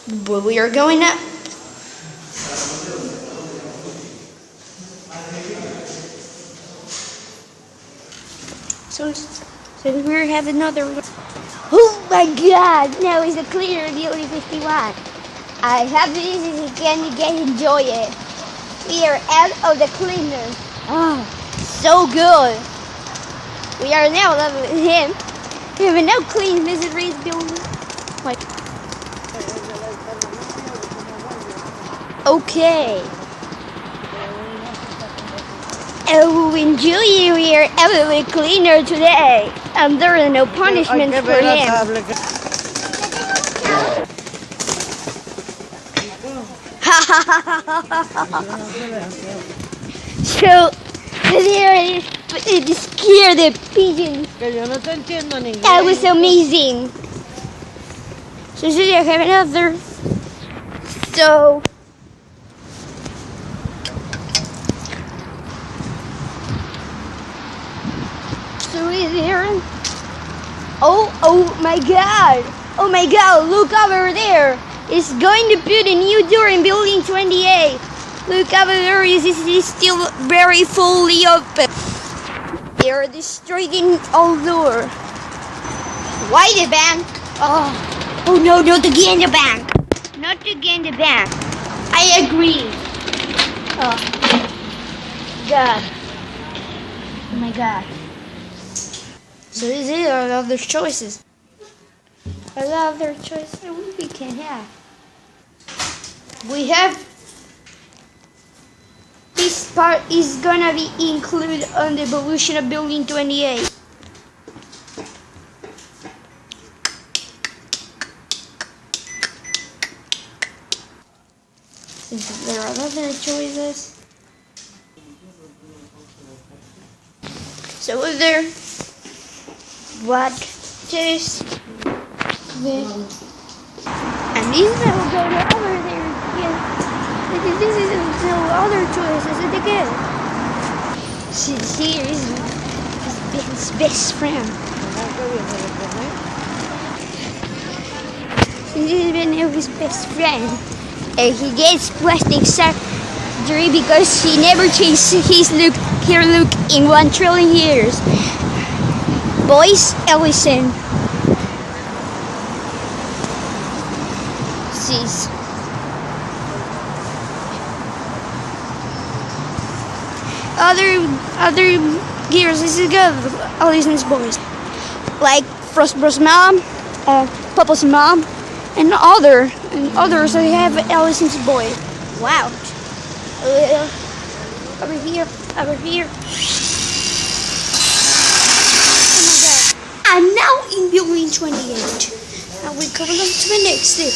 But we are going up. So we have another. Oh my God! Now is a cleaner of the only 51. I have this again. You can enjoy it. We are out of the cleaner. Oh, so good. We are now level with him. We have now cleaned Mrs. Reed's building. Like, okay. Oh, enjoy you. We are out of the cleaner today. And there are no punishments for him. So, there it scared the pigeons. That was amazing. So, should I have another? So, is there? Oh my God. Oh my God, look over there. It's going to put a new door in building 28. Look over there, it is still very fully open. They are destroying all door. Why the bank? Oh no, not again the bank. Not again the bank. I agree. Oh, God. Oh my God. So these are other choices. A lot of their choices we can have. We have this part is gonna be included on the evolution of building 28. Since there are other choices. So is there what this and these will go to over there again. This is no other choices again. Here is his best friend. This is been his best friend. And he gets plastic surgery because he never changed his hair look in 1 trillion years. Boyce Ellison. Sees. Other gears. This is good. Ellison's boys, like Frostbro's mom, Papa's mom, and others. I have Ellison's boy. Wow. Over here. And now in building 28. Now we're coming up to the next step.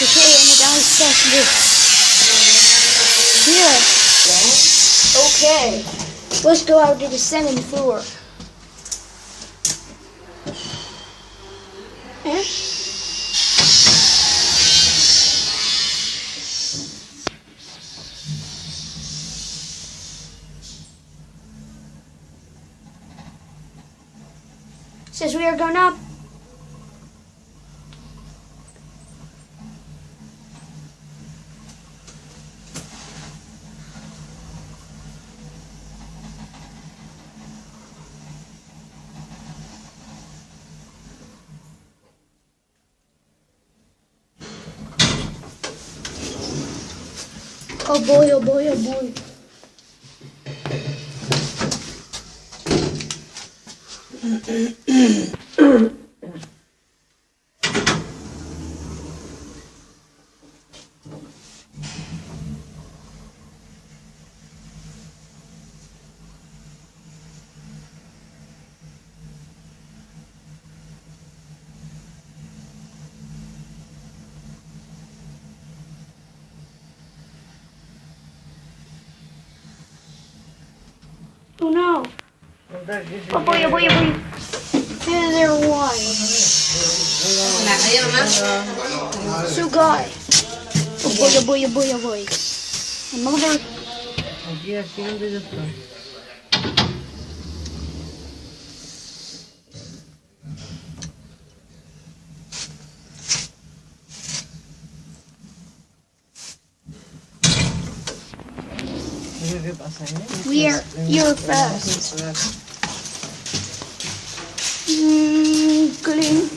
Okay, and the guy says this. Here. Okay. Let's go out to the 7th floor. Eh? Says we are going up. Oh boy, oh boy, oh boy. Oh no. Oh boy, oh boy, oh boy. And there one. So guy. Oh boy, oh boy, oh boy, oh boy. Another. You're first. Clean.